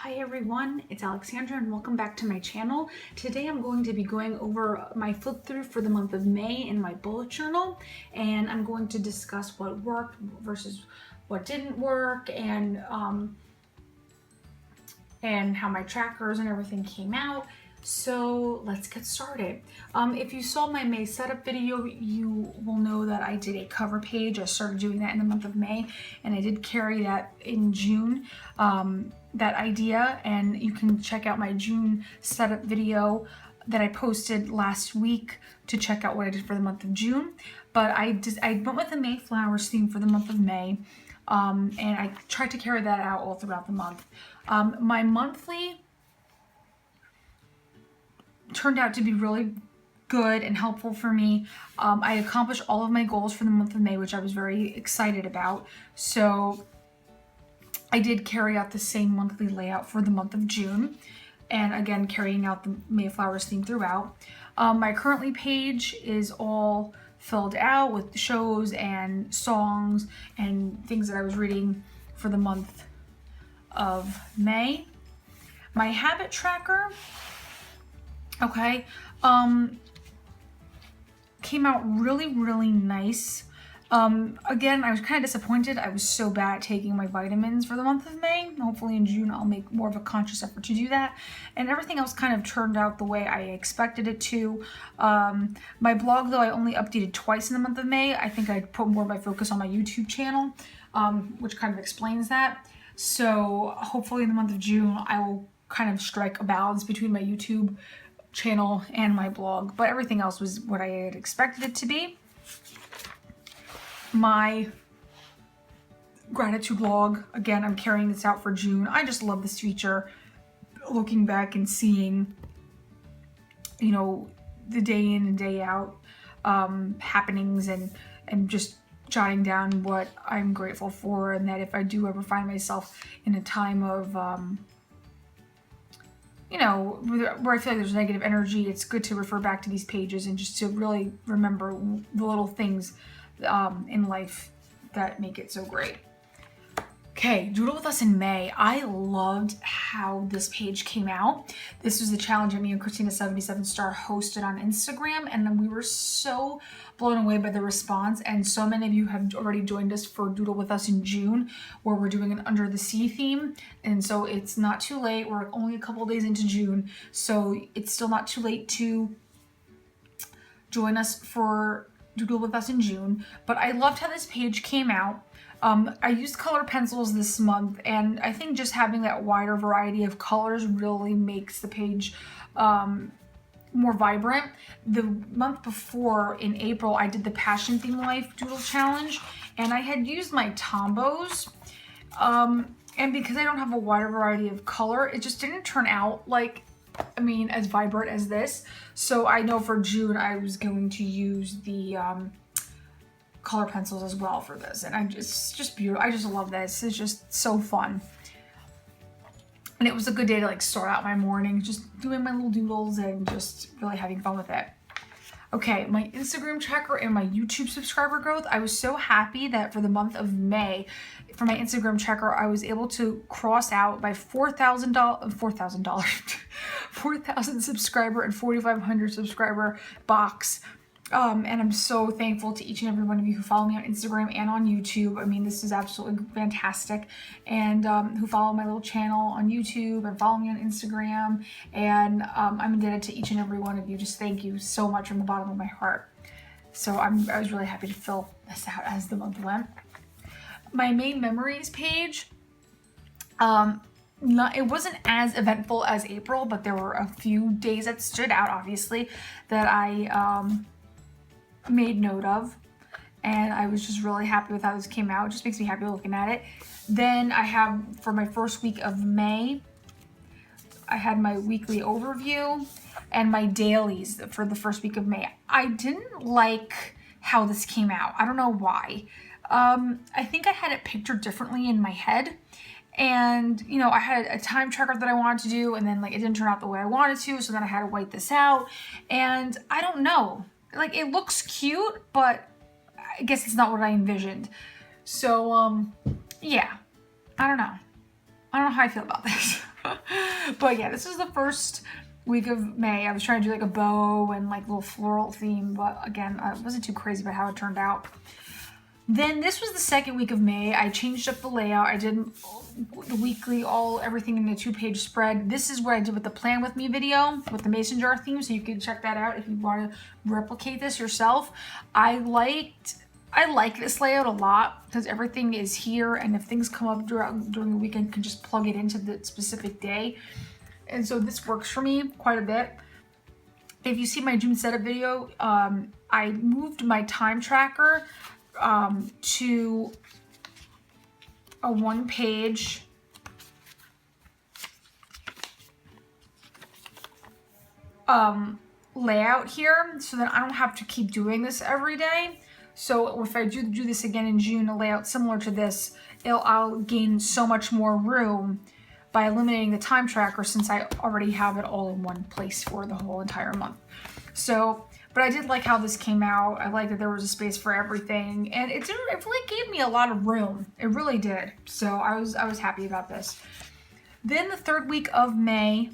Hi everyone, it's Alexandra and welcome back to my channel. Today I'm going to be going over my flip through for the month of May in my bullet journal, and I'm going to discuss what worked versus what didn't work, and how my trackers and everything came out. So let's get started. If you saw my May setup video, you will know that I did a cover page. I started doing that in the month of May, and I did carry that in June, that idea, and you can check out my June setup video that I posted last week to check out what I did for the month of June. But I went with the May flowers theme for the month of May, and I tried to carry that out all throughout the month. My monthly turned out to be really good and helpful for me. I accomplished all of my goals for the month of May, which I was very excited about. So I did carry out the same monthly layout for the month of June, and again carrying out the Mayflowers theme throughout. My currently page is all filled out with shows and songs and things that I was reading for the month of May. My habit tracker, okay, came out really nice. Again, I was kind of disappointed. I was so bad at taking my vitamins for the month of May. Hopefully in June I'll make more of a conscious effort to do that. And everything else kind of turned out the way I expected it to. My blog, though, I only updated twice in the month of May. I think I put more of my focus on my YouTube channel, which kind of explains that. So hopefully in the month of June I will kind of strike a balance between my YouTube channel and my blog, but everything else was what I had expected it to be. My gratitude log, again, I'm carrying this out for June. I just love this feature, looking back and seeing, you know, the day in and day out happenings, and just jotting down what I'm grateful for, and that if I do ever find myself in a time of you know, where I feel like there's negative energy, it's good to refer back to these pages and just to really remember the little things in life that make it so great. Okay, Doodle with us in May. I loved how this page came out. This was the challenge that me and Christina77star hosted on Instagram, and then we were so blown away by the response, and so many of you have already joined us for Doodle with us in June, where we're doing an Under the Sea theme, and so it's not too late. We're only a couple days into June, so it's still not too late to join us for Doodle with us in June. But I loved how this page came out. I used color pencils this month, and I think just having that wider variety of colors really makes the page more vibrant. The month before, in April, I did the Passion Theme Life Doodle Challenge, and I had used my Tombos, and because I don't have a wider variety of color, it just didn't turn out like, I mean, as vibrant as this. So I know for June I was going to use the color pencils as well for this, and it's just beautiful. I just love this. It's just so fun, and it was a good day to like start out my morning, just doing my little doodles and just really having fun with it. Okay, my Instagram tracker and my YouTube subscriber growth. I was so happy that for the month of May, for my Instagram tracker, I was able to cross out by $4,000 4,000 subscriber and 4,500 subscriber box. And I'm so thankful to each and every one of you who follow me on Instagram and on YouTube. I mean, this is absolutely fantastic. And who follow my little channel on YouTube and follow me on Instagram. And I'm indebted to each and every one of you. Just thank you so much from the bottom of my heart. So I was really happy to fill this out as the month went. My May memories page, it wasn't as eventful as April, but there were a few days that stood out, obviously, that I made note of, and I was just really happy with how this came out. It just makes me happy looking at it. Then I have, for my first week of May, I had my weekly overview and my dailies for the first week of May. I didn't like how this came out. I don't know why. I think I had it pictured differently in my head, and you know, I had a time tracker that I wanted to do, and then like it didn't turn out the way I wanted to, so then I had to white this out, and I don't know. Like, it looks cute, but I guess it's not what I envisioned. So, yeah, I don't know how I feel about this. But yeah, this is the first week of May. I was trying to do like a bow and like little floral theme, but again, I wasn't too crazy about how it turned out. Then this was the second week of May. I changed up the layout. I did the weekly, everything in a 2-page spread. This is what I did with the Plan With Me video with the mason jar theme, so you can check that out if you want to replicate this yourself. I like this layout a lot because everything is here, and if things come up during the weekend, you can just plug it into the specific day. And so this works for me quite a bit. If you see my June setup video, I moved my time tracker to a 1-page layout here so that I don't have to keep doing this every day. So if I do this again in June, a layout similar to this, I'll gain so much more room by eliminating the time tracker since I already have it all in one place for the whole entire month. So, but I did like how this came out. I like that there was a space for everything, and it really gave me a lot of room. It really did. So I was happy about this. Then the third week of May,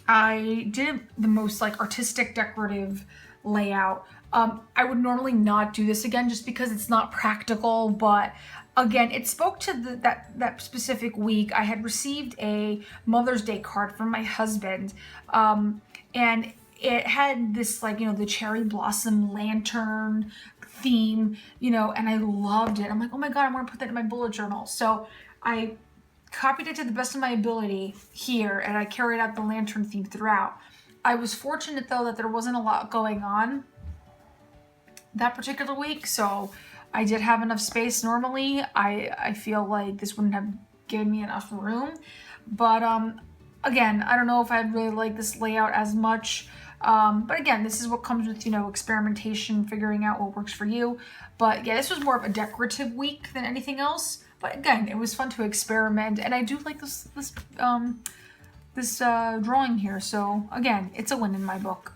I did the most like artistic decorative layout. I would normally not do this again just because it's not practical, but again, it spoke to that specific week. I had received a Mother's Day card from my husband, and it had this like, the cherry blossom lantern theme, and I loved it. I'm like, oh my God, I want to put that in my bullet journal. So I copied it to the best of my ability here, and I carried out the lantern theme throughout. I was fortunate though that there wasn't a lot going on that particular week, so I did have enough space. Normally I feel like this wouldn't have given me enough room, but again, I don't know if I really like this layout as much, but again, this is what comes with experimentation, figuring out what works for you. But yeah, this was more of a decorative week than anything else, but again, it was fun to experiment, and I do like this drawing here, so again, it's a win in my book.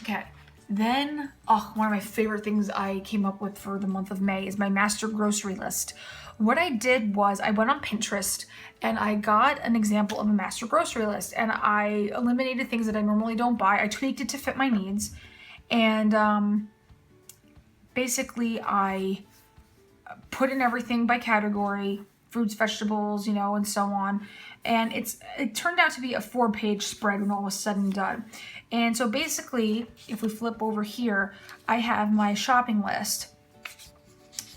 Okay. Then, one of my favorite things I came up with for the month of May is my master grocery list. What I did was I went on Pinterest and I got an example of a master grocery list, and I eliminated things that I normally don't buy. I tweaked it to fit my needs, and basically I put in everything by category, fruits, vegetables, and so on. And it turned out to be a 4-page spread when all was said and done. And so basically, if we flip over here, I have my shopping list.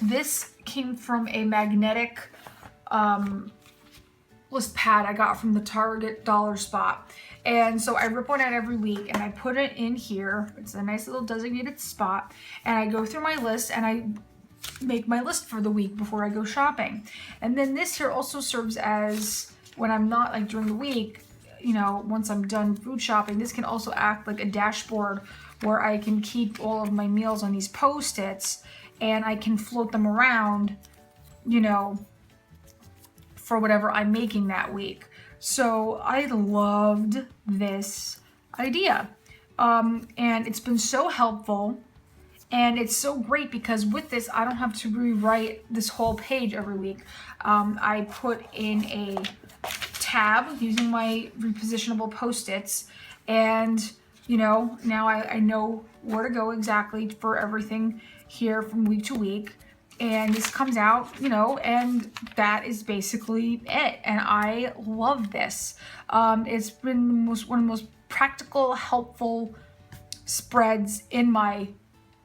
This came from a magnetic list pad I got from the Target dollar spot. And so I rip one out every week and I put it in here. It's a nice little designated spot. And I go through my list and I make my list for the week before I go shopping. And then this here also serves as, when I'm not like during the week, once I'm done food shopping, this can also act like a dashboard where I can keep all of my meals on these Post-its, and I can float them around, for whatever I'm making that week. So I loved this idea. And it's been so helpful. And it's so great because with this, I don't have to rewrite this whole page every week. I put in a tab using my repositionable Post-its, and now I know where to go exactly for everything here from week to week. And this comes out, and that is basically it. And I love this. It's been one of the most practical, helpful spreads in my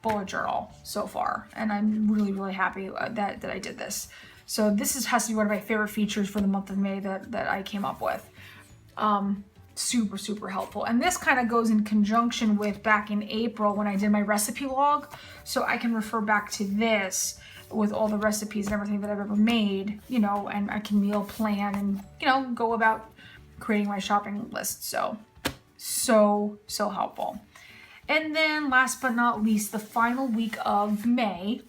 bullet journal so far, and I'm really, really happy that I did this. So this has to be one of my favorite features for the month of May that I came up with. Super, super helpful. And this kind of goes in conjunction with back in April when I did my recipe log, so I can refer back to this with all the recipes and everything that I've ever made, and I can meal plan and, go about creating my shopping list. So helpful. And then last but not least, the final week of May,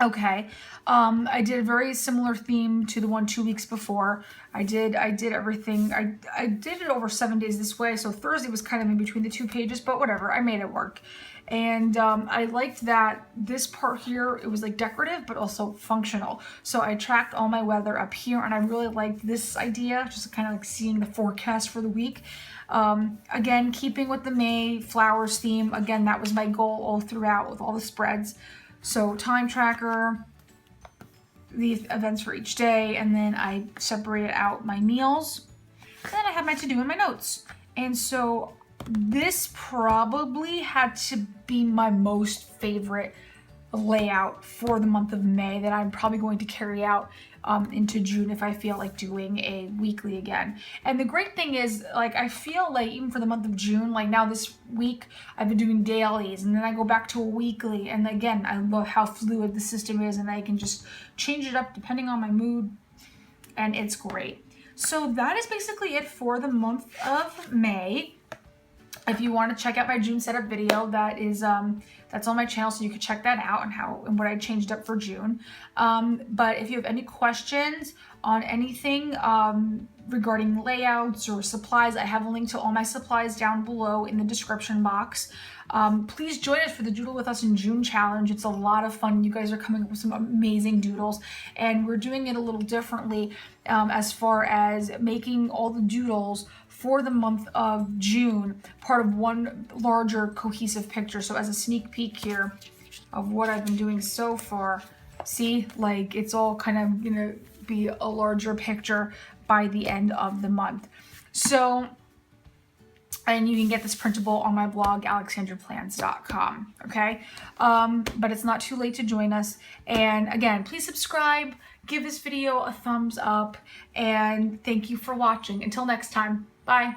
Okay, I did a very similar theme to the one 2 weeks before. I did everything. I did it over 7 days this way, so Thursday was kind of in between the 2 pages, but whatever, I made it work. And I liked that this part here, it was like decorative, but also functional. So I tracked all my weather up here, and I really liked this idea, just kind of like seeing the forecast for the week. Again, keeping with the May flowers theme, again, that was my goal all throughout with all the spreads. So time tracker, the events for each day, and then I separated out my meals. And then I have my to-do and my notes. And so this probably had to be my most favorite layout for the month of May that I'm probably going to carry out into June if I feel like doing a weekly again. And the great thing is, like, I feel like even for the month of June, like now this week I've been doing dailies, and then I go back to a weekly, and again, I love how fluid the system is, and I can just change it up depending on my mood, and it's great. So that is basically it for the month of May. If you want to check out my June setup video, that is that's on my channel, so you can check that out and what I changed up for June. But if you have any questions on anything regarding layouts or supplies, I have a link to all my supplies down below in the description box. Please join us for the Doodle With Us in June challenge. It's a lot of fun. You guys are coming up with some amazing doodles, and we're doing it a little differently as far as making all the doodles for the month of June part of one larger cohesive picture. So as a sneak peek here of what I've been doing so far, see, like it's all kind of gonna be a larger picture by the end of the month. So, and you can get this printable on my blog, alexandraplans.com, okay? But it's not too late to join us. And again, please subscribe, give this video a thumbs up, and thank you for watching. Until next time, bye.